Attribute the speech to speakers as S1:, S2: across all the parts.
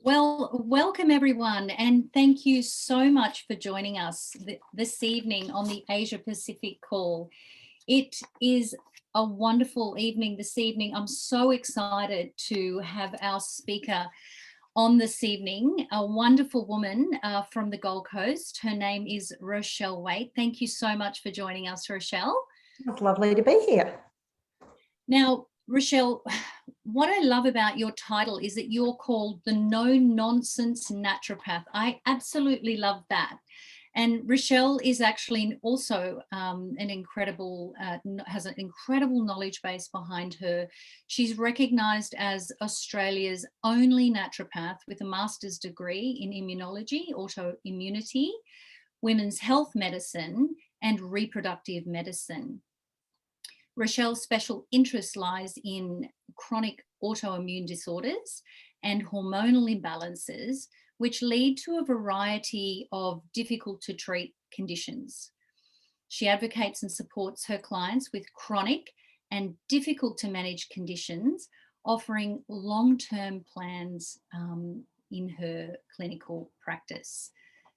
S1: Well, welcome everyone, and thank you so much for joining us this evening on the Asia Pacific call. It is a wonderful evening this evening. I'm so excited to have our speaker on this evening, a wonderful woman from the Gold Coast. Her name is Rochelle Waite. Thank you so much for joining us, Rochelle.
S2: It's lovely to be here.
S1: Now, Rochelle, what I love about your title is that you're called the no-nonsense naturopath. I absolutely love that. And Rochelle is actually also an incredible, has an incredible knowledge base behind her. She's recognised as Australia's only naturopath with a master's degree in immunology, autoimmunity, women's health medicine, and reproductive medicine. Rochelle's special interest lies in chronic autoimmune disorders and hormonal imbalances, which lead to a variety of difficult to treat conditions. She advocates and supports her clients with chronic and difficult to manage conditions, offering long-term plans in her clinical practice.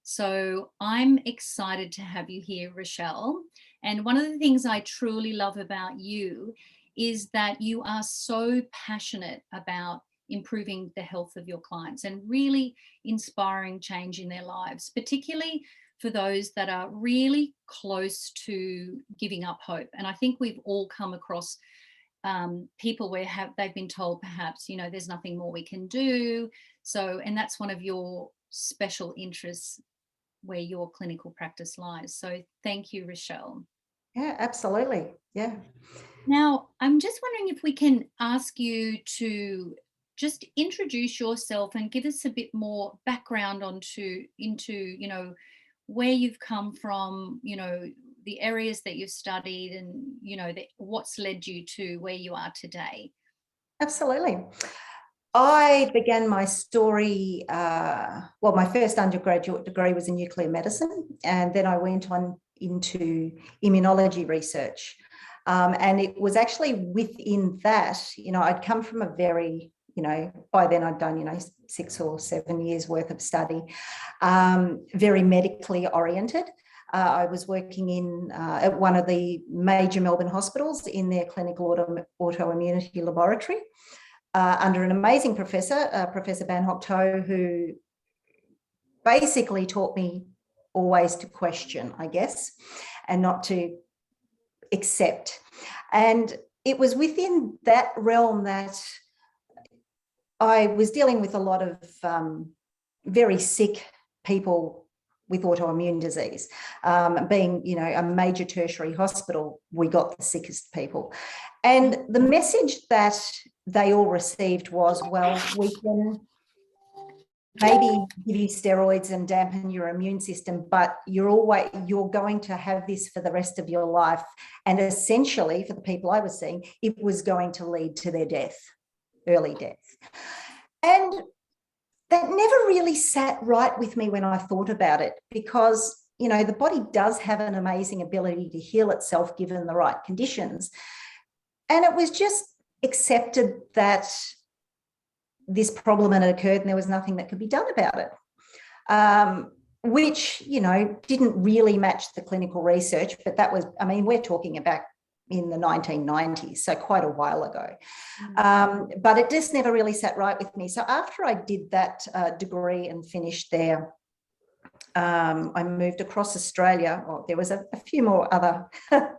S1: So I'm excited to have you here, Rochelle. And one of the things I truly love about you is that you are so passionate about improving the health of your clients and really inspiring change in their lives, particularly for those that are really close to giving up hope. And I think we've all come across people where they've been told perhaps, you know, there's nothing more we can do. So, and that's one of your special interests where your clinical practice lies. So thank you, Rochelle.
S2: Yeah, absolutely. Yeah.
S1: Now, I'm just wondering if we can ask you to just introduce yourself and give us a bit more background into, you know, where you've come from, you know, the areas that you've studied and, you know, what's led you to where you are today.
S2: Absolutely. I began my story, well, my first undergraduate degree was in nuclear medicine, and then I went on into immunology research. And it was actually within that, you know, I'd come from a very, you know, by then I'd done, you know, 6 or 7 years worth of study, very medically oriented. I was working in at one of the major Melbourne hospitals in their clinical autoimmunity laboratory. Under an amazing professor, Professor Van Hoek, who basically taught me always to question, I guess, and not to accept. And it was within that realm that I was dealing with a lot of very sick people with autoimmune disease. Being, you know, a major tertiary hospital, we got the sickest people. And the message that they all received was, well, we can maybe give you steroids and dampen your immune system, but you're going to have this for the rest of your life. And essentially, for the people I was seeing, it was going to lead to their death, early death. And that never really sat right with me when I thought about it, because, you know, the body does have an amazing ability to heal itself given the right conditions. And it was just accepted that this problem had occurred and there was nothing that could be done about it, which, you know, didn't really match the clinical research. But that was, I mean, we're talking about in the 1990s, so quite a while ago. But it just never really sat right with me. So after I did that degree and finished there, I moved across Australia. Well, there was a few more other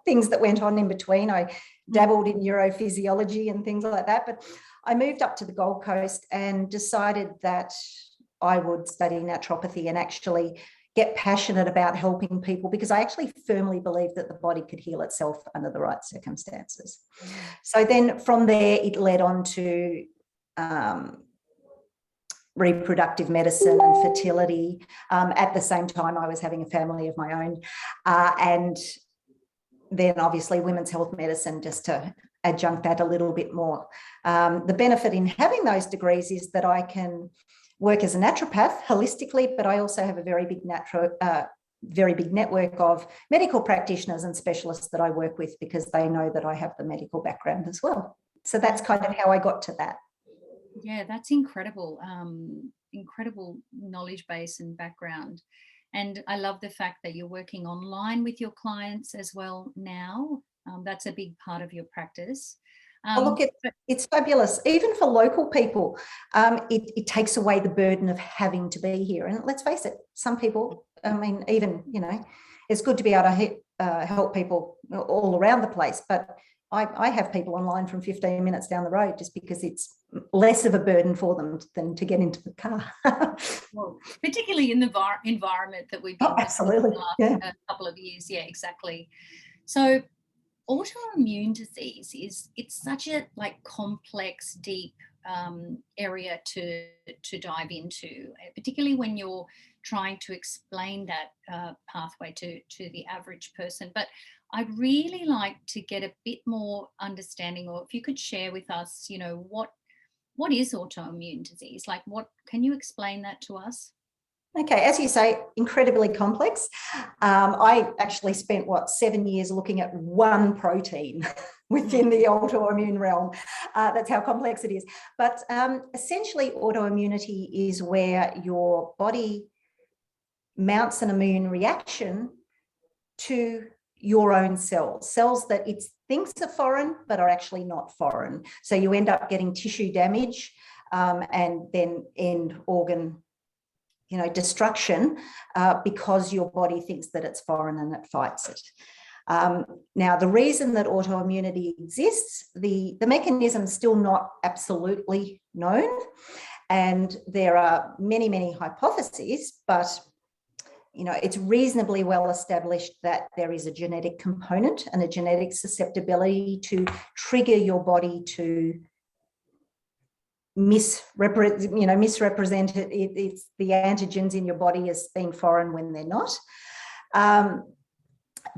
S2: things that went on in between. I dabbled in neurophysiology and things like that, but I moved up to the Gold Coast and decided that I would study naturopathy and actually get passionate about helping people, because I actually firmly believe that the body could heal itself under the right circumstances. So then from there, it led on to reproductive medicine and fertility. At the same time, I was having a family of my own. And then obviously women's health medicine, just to adjunct that a little bit more. The benefit in having those degrees is that I can work as a naturopath holistically, but I also have a very big network of medical practitioners and specialists that I work with, because they know that I have the medical background as well. So that's kind of how I got to that.
S1: Yeah, that's incredible. incredible knowledge base and background. And I love the fact that you're working online with your clients as well now. That's a big part of your practice.
S2: Oh, look, it's fabulous. Even for local people, it takes away the burden of having to be here. And let's face it, some people, I mean, even, it's good to be able to help people all around the place. But I have people online from 15 minutes down the road just because it's less of a burden for them than to get into the car.
S1: Well, particularly in the environment that we've been
S2: absolutely.
S1: in the last couple of years. Yeah, exactly. So autoimmune disease it's such a complex, deep area to dive into, particularly when you're trying to explain that pathway to the average person. But I'd really like to get a bit more understanding, or if you could share with us, what is autoimmune disease? What can you explain that to us?
S2: Okay, as you say, incredibly complex. I actually spent, 7 years looking at one protein within the autoimmune realm. That's how complex it is. But essentially, autoimmunity is where your body mounts an immune reaction to your own cells that it thinks are foreign, but are actually not foreign. So you end up getting tissue damage and then end organ destruction because your body thinks that it's foreign and it fights it. Now, the reason that autoimmunity exists, the mechanism is still not absolutely known, and there are many, many hypotheses, but it's reasonably well established that there is a genetic component and a genetic susceptibility to trigger your body to misrepresent it. It's the antigens in your body as being foreign when they're not.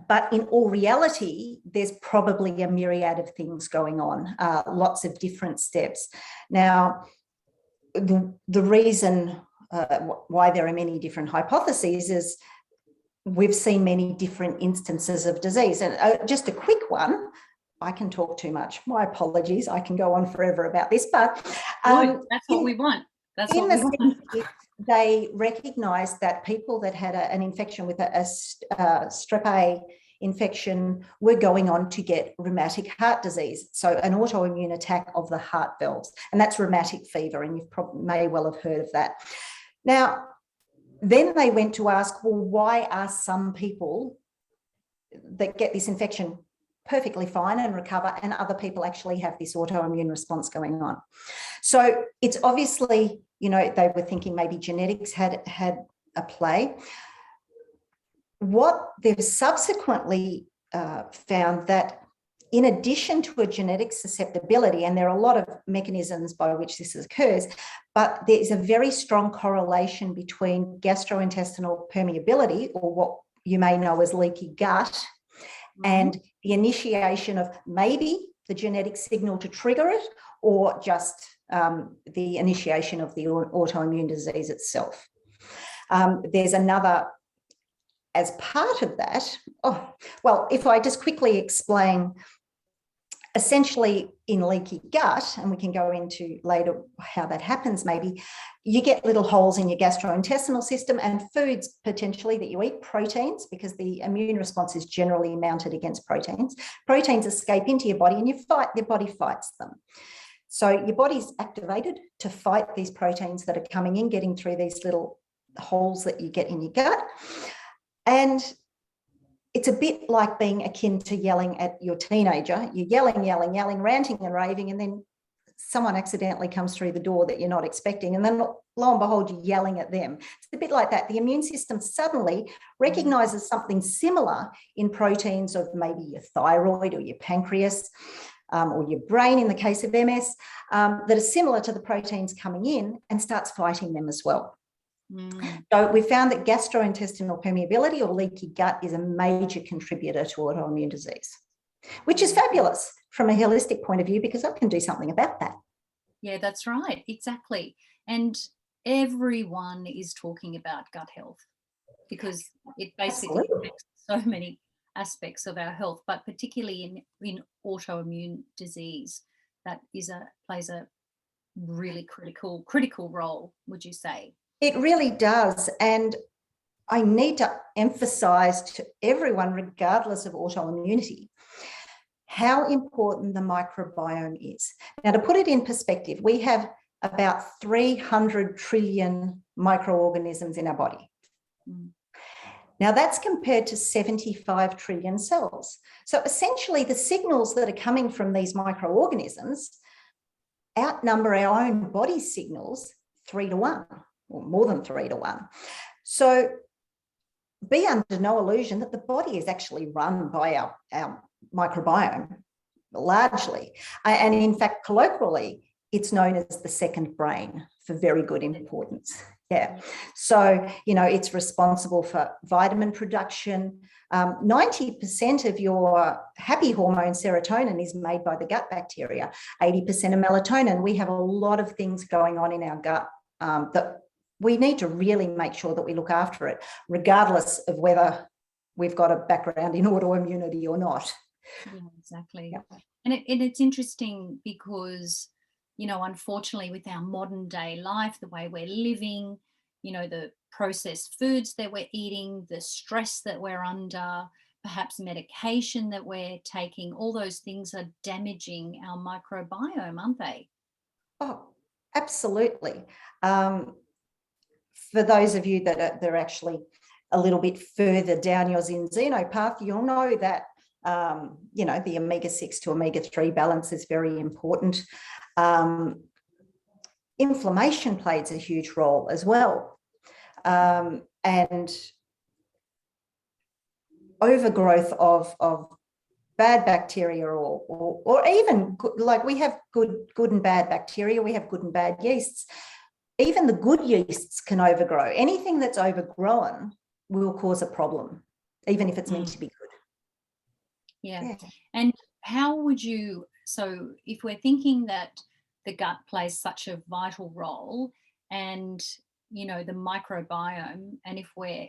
S2: But in all reality, there's probably a myriad of things going on, lots of different steps. Now, the reason why there are many different hypotheses is we've seen many different instances of disease. And just a quick one, I can talk too much. My apologies. I can go on forever about this, but
S1: that's what we want. That's what we want.
S2: They recognised that people that had an infection with a strep A infection were going on to get rheumatic heart disease, so an autoimmune attack of the heart valves, and that's rheumatic fever, and you may well have heard of that. Now, then they went to ask, well, why are some people that get this infection perfectly fine and recover, and other people actually have this autoimmune response going on? So it's obviously, they were thinking maybe genetics had a play. What they've subsequently found that in addition to a genetic susceptibility, and there are a lot of mechanisms by which this occurs, but there's a very strong correlation between gastrointestinal permeability, or what you may know as leaky gut, and the initiation of maybe the genetic signal to trigger it, or just the initiation of the autoimmune disease itself. There's another, as part of that, if I just quickly explain, essentially in leaky gut, and we can go into later how that happens maybe, you get little holes in your gastrointestinal system, and foods potentially that you eat, proteins, because the immune response is generally mounted against proteins. Proteins escape into your body and your body fights them. So your body's activated to fight these proteins that are coming in, getting through these little holes that you get in your gut. And it's a bit like being akin to yelling at your teenager. You're yelling, ranting and raving, and then someone accidentally comes through the door that you're not expecting, and then lo and behold, you're yelling at them. It's a bit like that. The immune system suddenly recognizes something similar in proteins of maybe your thyroid or your pancreas, or your brain in the case of MS, that are similar to the proteins coming in, and starts fighting them as well. So we found that gastrointestinal permeability, or leaky gut, is a major contributor to autoimmune disease, which is fabulous from a holistic point of view, because I can do something about that.
S1: Yeah, that's right. Exactly. And everyone is talking about gut health, because it basically affects so many aspects of our health, but particularly in autoimmune disease, that plays a really critical role, would you say?
S2: It really does. And I need to emphasize to everyone, regardless of autoimmunity, how important the microbiome is. Now, to put it in perspective, we have about 300 trillion microorganisms in our body.
S1: Mm.
S2: Now, that's compared to 75 trillion cells. So essentially, the signals that are coming from these microorganisms outnumber our own body signals 3 to 1, or more than 3 to 1. So be under no illusion that the body is actually run by our microbiome largely. And in fact, colloquially, it's known as the second brain for very good importance. Yeah. So, it's responsible for vitamin production. 90% of your happy hormone, serotonin, is made by the gut bacteria. 80% of melatonin. We have a lot of things going on in our gut that we need to really make sure that we look after it, regardless of whether we've got a background in autoimmunity or not.
S1: Yeah, exactly.
S2: Yeah.
S1: And it's interesting because, unfortunately, with our modern day life, the way we're living, the processed foods that we're eating, the stress that we're under, perhaps medication that we're taking, all those things are damaging our microbiome, aren't they?
S2: Oh, absolutely. For those of you that are actually a little bit further down your Xenobiotic, you'll know that the omega-6 to omega-3 balance is very important. Inflammation plays a huge role as well. And overgrowth of bad bacteria or even like we have good and bad bacteria, we have good and bad yeasts. Even the good yeasts can overgrow. Anything that's overgrown will cause a problem, even if it's meant to be good.
S1: Yeah. And how would you, so if we're thinking that the gut plays such a vital role and, the microbiome, and if we're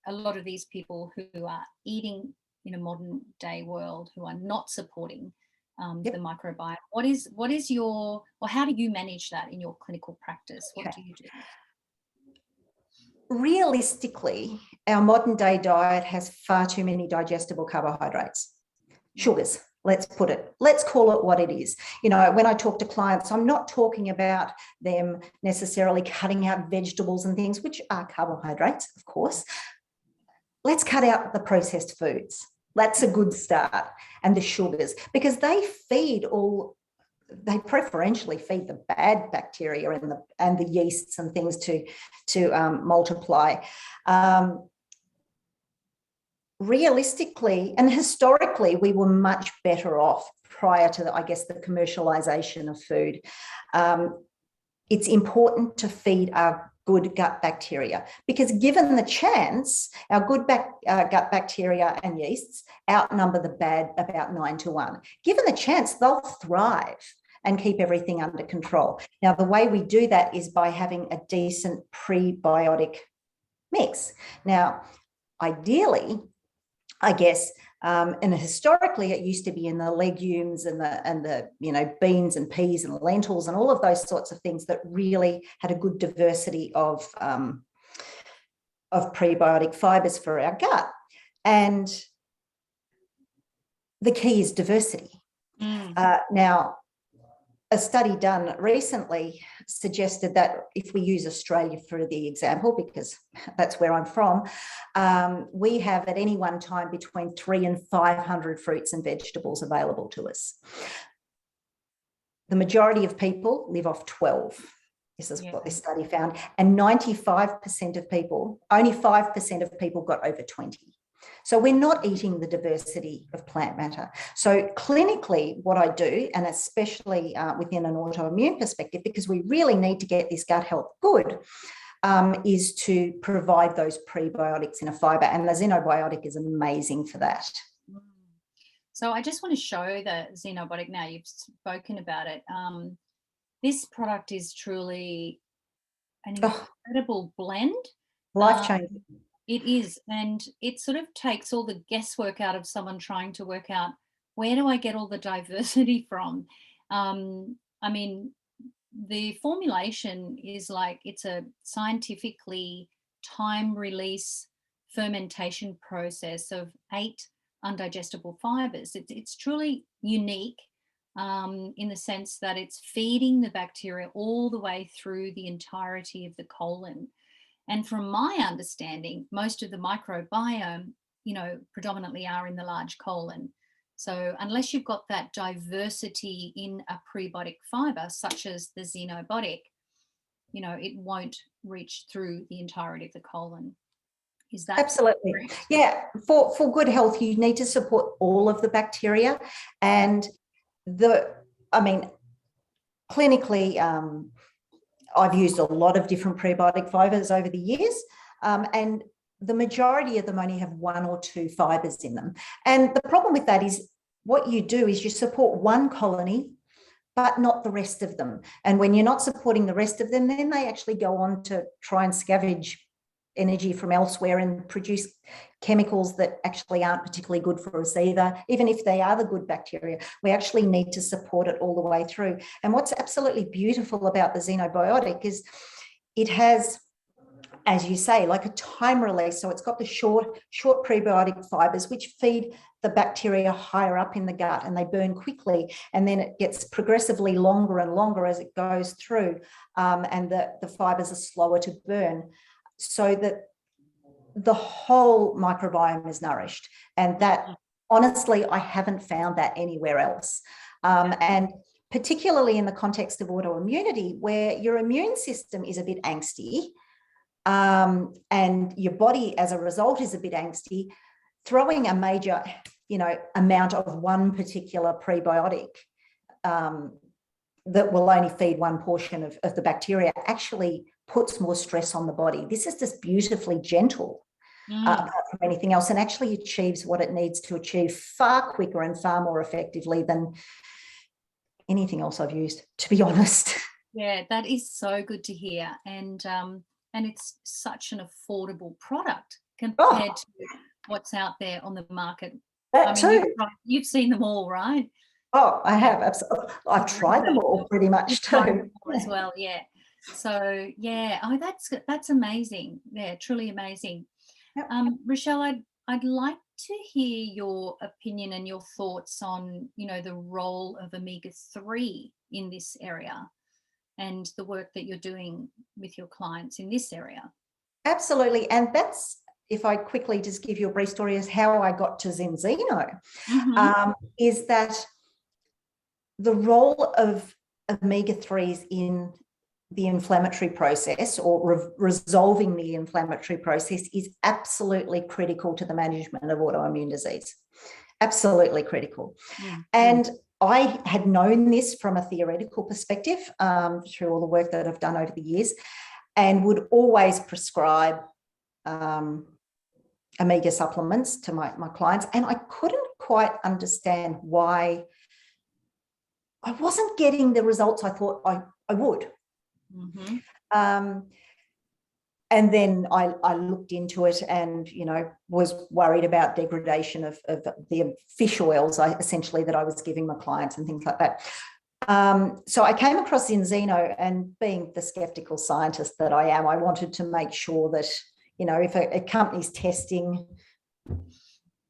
S1: a lot of these people who are eating in a modern day world who are not supporting the microbiome, what is your, or how do you manage that in your clinical practice? What do you do?
S2: Realistically, our modern day diet has far too many digestible carbohydrates, sugars. Let's call it what it is. When I talk to clients, I'm not talking about them necessarily cutting out vegetables and things, which are carbohydrates, of course. Let's cut out the processed foods. That's a good start. And the sugars, because they preferentially feed the bad bacteria and the yeasts and things to multiply. Realistically and historically, we were much better off prior to the commercialization of food. It's important to feed our good gut bacteria because given the chance, our good gut bacteria and yeasts outnumber the bad about 9 to 1. Given the chance, they'll thrive and keep everything under control. Now, the way we do that is by having a decent prebiotic mix. Now, ideally, and historically, it used to be in the legumes and the beans and peas and lentils and all of those sorts of things that really had a good diversity of prebiotic fibers for our gut. And the key is diversity. Now, a study done recently suggested that if we use Australia for the example, because that's where I'm from, we have at any one time between 300 and 500 fruits and vegetables available to us. The majority of people live off 12. This is what this study found. And 95% of people, only 5% of people got over 20. So we're not eating the diversity of plant matter. So clinically, what I do, and especially within an autoimmune perspective, because we really need to get this gut health good, is to provide those prebiotics in a fibre. And the Xenobiotic is amazing for that.
S1: So I just want to show the Xenobiotic now. You've spoken about it. This product is truly an incredible blend.
S2: Life-changing.
S1: It is, and it sort of takes all the guesswork out of someone trying to work out where do I get all the diversity from. I mean, the formulation is like, it's a scientifically time release fermentation process of 8 undigestible fibers. It's truly unique in the sense that it's feeding the bacteria all the way through the entirety of the colon. And from my understanding, most of the microbiome, predominantly are in the large colon. So unless you've got that diversity in a prebiotic fiber, such as the Xenobiotic, it won't reach through the entirety of the colon. Is that
S2: absolutely
S1: correct?
S2: Yeah, for good health, you need to support all of the bacteria. And clinically, I've used a lot of different prebiotic fibers over the years, and the majority of them only have 1 or 2 fibers in them. And the problem with that is what you do is you support one colony, but not the rest of them. And when you're not supporting the rest of them, then they actually go on to try and scavenge energy from elsewhere and produce chemicals that actually aren't particularly good for us either. Even if they are the good bacteria, we actually need to support it all the way through. And what's absolutely beautiful about the Xenobiotic is it has, as you say, like a time release. So it's got the short prebiotic fibers, which feed the bacteria higher up in the gut, and they burn quickly. And then it gets progressively longer and longer as it goes through, and the fibers are slower to burn, so that the whole microbiome is nourished. And that, honestly, I haven't found that anywhere else. And particularly in the context of autoimmunity, where your immune system is a bit angsty, and your body as a result is a bit angsty, throwing a major, amount of one particular prebiotic that will only feed one portion of the bacteria actually puts more stress on the body. This is just beautifully gentle, apart from anything else, and actually achieves what it needs to achieve far quicker and far more effectively than anything else I've used, to be honest.
S1: Yeah, that is so good to hear. And it's such an affordable product compared to what's out there on the market. You've seen them all, right?
S2: Oh, I have, absolutely. I've tried them all pretty much too.
S1: As well, yeah. So yeah, that's amazing. Yeah, truly amazing.
S2: Yep.
S1: Rochelle, I'd like to hear your opinion and your thoughts on, the role of omega-3 in this area and the work that you're doing with your clients in this area.
S2: Absolutely. And that's, if I quickly just give you a brief story as how I got to Xeno, is that the role of omega-3s in the inflammatory process, or resolving the inflammatory process, is absolutely critical to the management of autoimmune disease. Absolutely critical. And I had known this from a theoretical perspective through all the work that I've done over the years, and would always prescribe omega supplements to my clients. And I couldn't quite understand why I wasn't getting the results I thought I would. And then I looked into it and, was worried about degradation of the fish oils essentially that I was giving my clients and things like that. So I came across Xeno, and being the skeptical scientist that I am, I wanted to make sure that, if a company's testing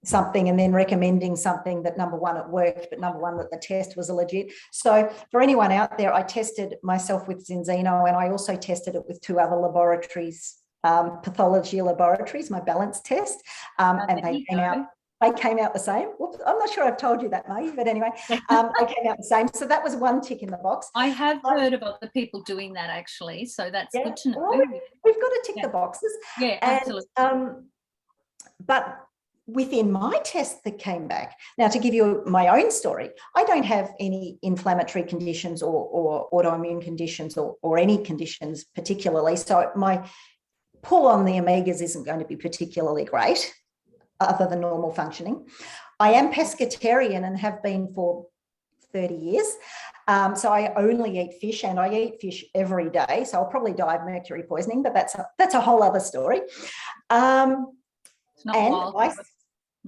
S2: something and then recommending something, that number one, it worked, but number one, that the test was legit. So for anyone out there, I tested myself with Xeno, and I also tested it with 2 other laboratories, pathology laboratories, my balance test, and they came out the same. Whoops, I'm not sure I've told you that, Maggie, but anyway, they came out the same. So that was one tick in the box.
S1: I have heard of other people doing that, actually, so that's good to know.
S2: Well, we've got to tick the boxes.
S1: Yeah, absolutely.
S2: But within my test that came back, now to give you my own story, I don't have any inflammatory conditions or autoimmune conditions or any conditions particularly. So my pull on the omegas isn't going to be particularly great, other than normal functioning. I am pescatarian and have been for 30 years. So I only eat fish, and I eat fish every day. So I'll probably die of mercury poisoning, but that's a whole other story.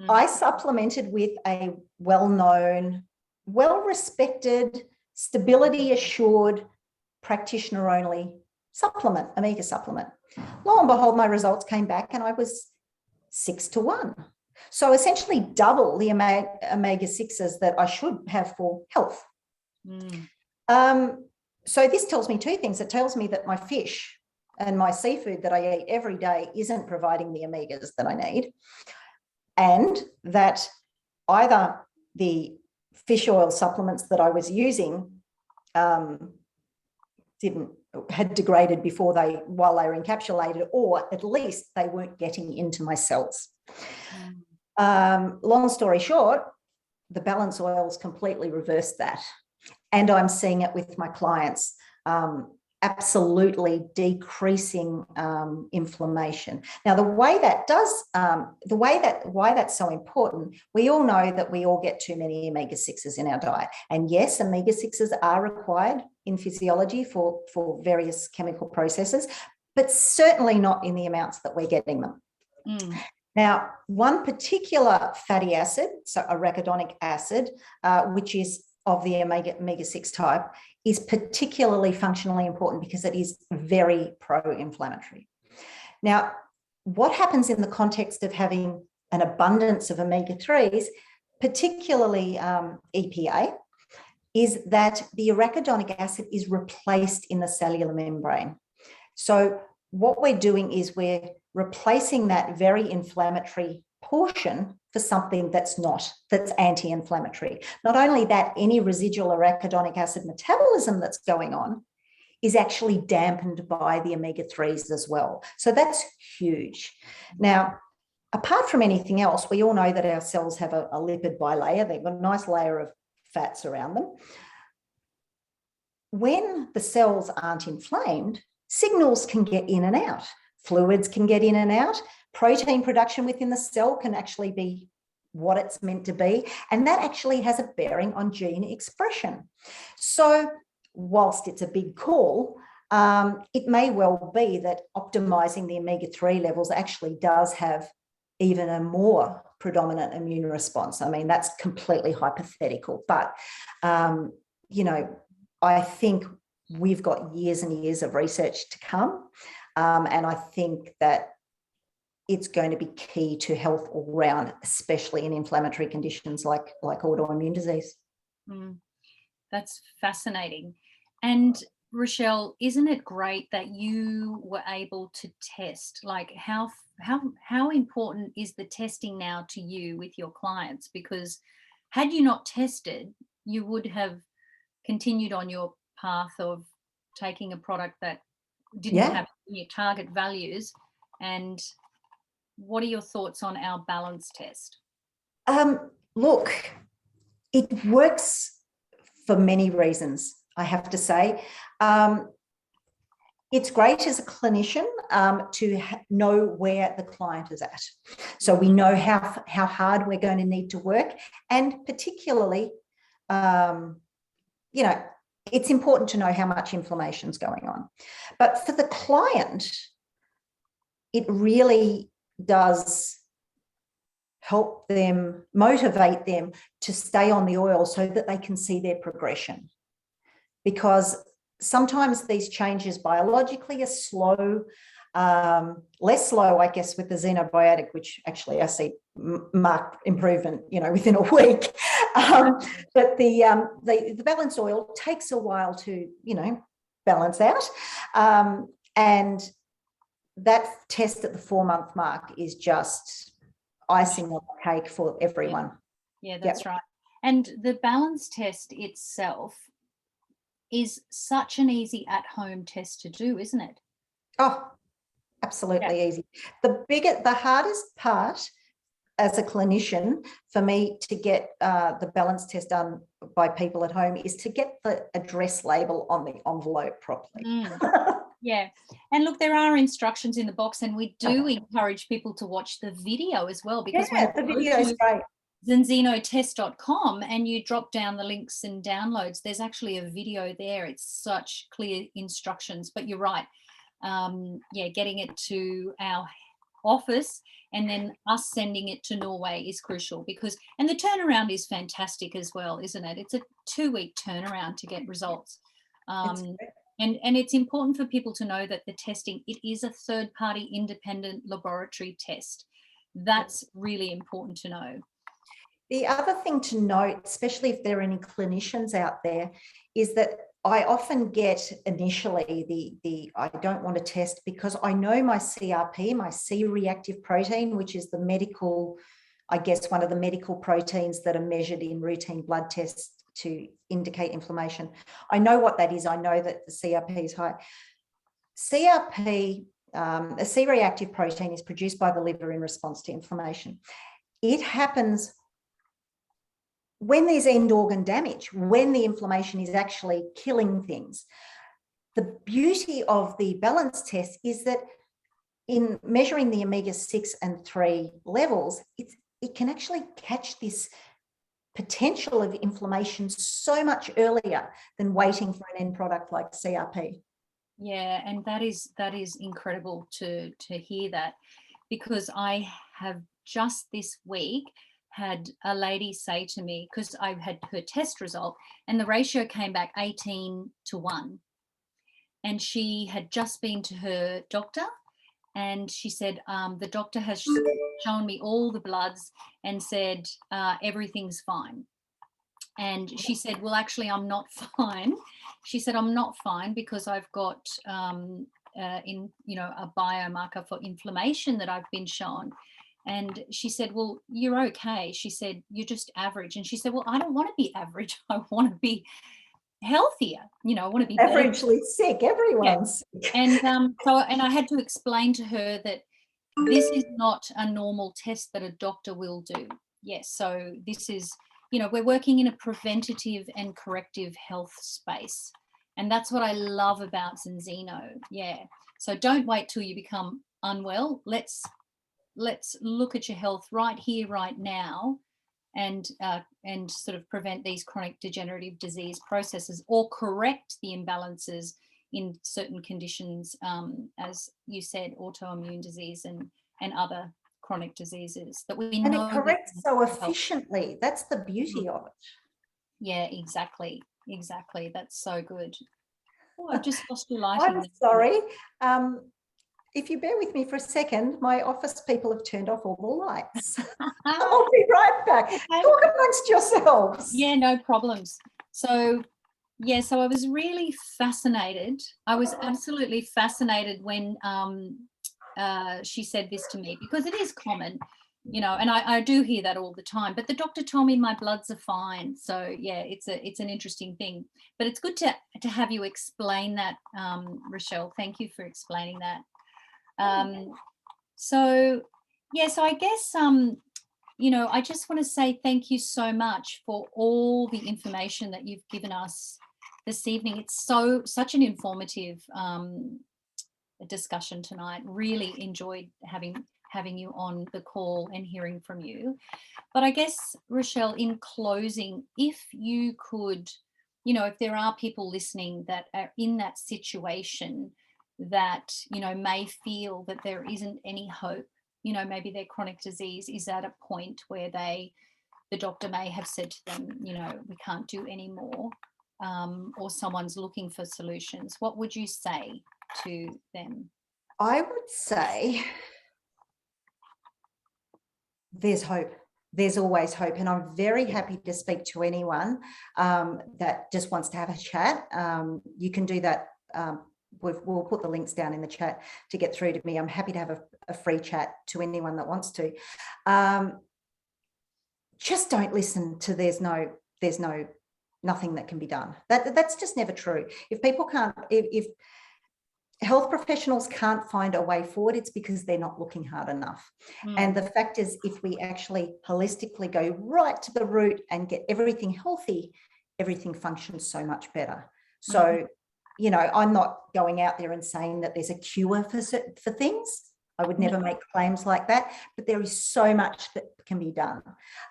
S2: I supplemented with a well-known, well-respected, stability assured practitioner only supplement, omega supplement. Lo and behold, my results came back and I was 6 to 1. So essentially double the omega-6s that I should have for health. So this tells me two things. It tells me that my fish and my seafood that I eat every day isn't providing the omegas that I need, and that either the fish oil supplements that I was using had degraded while they were encapsulated, or at least they weren't getting into my cells. Long story short, the balance oils completely reversed that. And I'm seeing it with my clients, absolutely decreasing inflammation. Now, why that's so important, we all know that we all get too many omega-6s in our diet. And yes, omega-6s are required in physiology for various chemical processes, but certainly not in the amounts that we're getting them. Now, one particular fatty acid, so arachidonic acid, which is of the omega-6 type, is particularly functionally important because it is very pro-inflammatory. Now, what happens in the context of having an abundance of omega-3s, particularly EPA, is that the arachidonic acid is replaced in the cellular membrane. So what we're doing is we're replacing that very inflammatory portion for something that's anti-inflammatory. Not only that, any residual arachidonic acid metabolism that's going on is actually dampened by the omega-3s as well. So that's huge. Now, apart from anything else, we all know that our cells have a lipid bilayer. They've got a nice layer of fats around them. When the cells aren't inflamed, signals can get in and out. Fluids can get in and out. Protein production within the cell can actually be what it's meant to be. And that actually has a bearing on gene expression. So whilst it's a big call, it may well be that optimizing the omega-3 levels actually does have even a more predominant immune response. I mean, that's completely hypothetical, but, I think we've got years and years of research to come. And I think that it's going to be key to health all round, especially in inflammatory conditions like autoimmune disease.
S1: That's fascinating. And Rochelle, isn't it great that you were able to test? Like how important is the testing now to you with your clients? Because had you not tested, you would have continued on your path of taking a product that didn't have your target values. And what are your thoughts on our balance test?
S2: Look, it works for many reasons, I have to say. It's great as a clinician to know where the client is at. So we know how hard we're going to need to work. And particularly, it's important to know how much inflammation is going on. But for the client, it really does help them, motivate them to stay on the oil so that they can see their progression. Because sometimes these changes biologically are slow, less slow, I guess, with the Xenobiotic, which actually I see marked improvement, within a week. But the balance oil takes a while to, balance out. And that test at the 4-month mark is just icing on the cake for everyone.
S1: Yeah, that's right. And the balance test itself is such an easy at-home test to do, isn't it?
S2: Oh, absolutely easy. The hardest part as a clinician for me to get the balance test done by people at home is to get the address label on the envelope properly.
S1: Yeah. And look, there are instructions in the box, and we do encourage people to watch the video as well, because when
S2: the video is great.
S1: Xenobiotic.com and you drop down the links and downloads, there's actually a video there. It's such clear instructions, but you're right. Getting it to our office and then us sending it to Norway is crucial, and the turnaround is fantastic as well, isn't it? It's a 2-week turnaround to get results. And it's important for people to know that the testing, it is a third-party independent laboratory test. That's really important to know.
S2: The other thing to note, especially if there are any clinicians out there, is that I often get initially the I don't want to test because I know my CRP, my C-reactive protein, which is the medical, I guess, one of the medical proteins that are measured in routine blood tests to indicate inflammation. I know what that is. I know that the CRP is high. CRP, a C-reactive protein, is produced by the liver in response to inflammation. It happens when there's end organ damage, when the inflammation is actually killing things. The beauty of the balance test is that in measuring the omega-6 and 3 levels, it can actually catch this potential of inflammation so much earlier than waiting for an end product like CRP.
S1: Yeah, and that is incredible to hear that, because I have just this week had a lady say to me, because I had her test result and the ratio came back 18:1, and she had just been to her doctor, and she said, the doctor has shown me all the bloods and said everything's fine. And she said, well, actually, I'm not fine. She said, I'm not fine because I've got a biomarker for inflammation that I've been shown. And she said, well, you're okay. She said, you're just average. And she said, well, I don't want to be average. I want to be healthier. I want to be
S2: averagely sick. Everyone's
S1: sick. And and I had to explain to her that this is not a normal test that a doctor will do. Yes. So this is, we're working in a preventative and corrective health space. And that's what I love about Xeno. Yeah. So don't wait till you become unwell. Let's look at your health right here, right now, and sort of prevent these chronic degenerative disease processes or correct the imbalances in certain conditions, as you said, autoimmune disease and other chronic diseases that we know.
S2: And it corrects so efficiently. That's the beauty of it.
S1: Yeah, exactly. That's so good. Oh, I've just lost your light.
S2: I'm sorry. If you bear with me for a second, my office people have turned off all the lights. I'll be right back. Talk amongst yourselves.
S1: Yeah, no problems. So I was really fascinated. I was absolutely fascinated when she said this to me, because it is common, and I do hear that all the time, but the doctor told me my bloods are fine. So yeah, it's an interesting thing, but it's good to have you explain that, Rochelle. Thank you for explaining that. So I guess, I just want to say thank you so much for all the information that you've given us this evening. It's such an informative discussion tonight. Really enjoyed having you on the call and hearing from you. But I guess, Rochelle, in closing, if you could, if there are people listening that are in that situation that, may feel that there isn't any hope, maybe their chronic disease is at a point where the doctor may have said to them, we can't do any more, or someone's looking for solutions, what would you say to them?
S2: I would say there's hope. There's always hope. And I'm very happy to speak to anyone that just wants to have a chat. You can do that. We'll put the links down in the chat to get through to me. I'm happy to have a free chat to anyone that wants to. Just don't listen to there's nothing that can be done. That's just never true. If health professionals can't find a way forward, it's because they're not looking hard enough. And the fact is, if we actually holistically go right to the root and get everything healthy, everything functions so much better. So, I'm not going out there and saying that there's a cure for things. I would never make claims like that, but there is so much that can be done.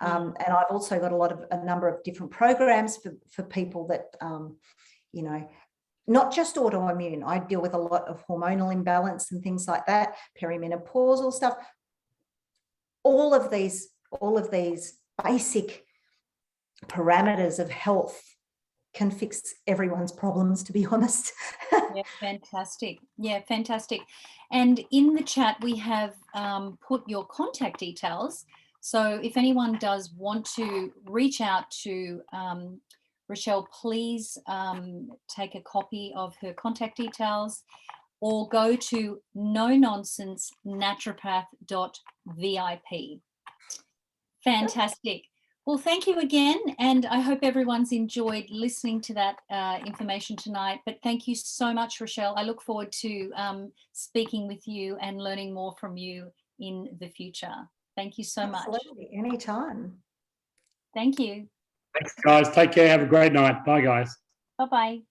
S2: And I've also got a number of different programs for people that, not just autoimmune. I deal with a lot of hormonal imbalance and things like that, perimenopausal stuff. All of these basic parameters of health can fix everyone's problems, to be honest.
S1: Yeah, fantastic. Yeah, fantastic. And in the chat, we have put your contact details. So if anyone does want to reach out to Rochelle, please take a copy of her contact details or go to no-nonsense-naturopath.vip. Fantastic. Well, thank you again. And I hope everyone's enjoyed listening to that information tonight. But thank you so much, Rochelle. I look forward to speaking with you and learning more from you in the future. Thank you so much.
S2: Absolutely, anytime.
S1: Thank you.
S3: Thanks, guys. Take care. Have a great night. Bye, guys.
S1: Bye-bye.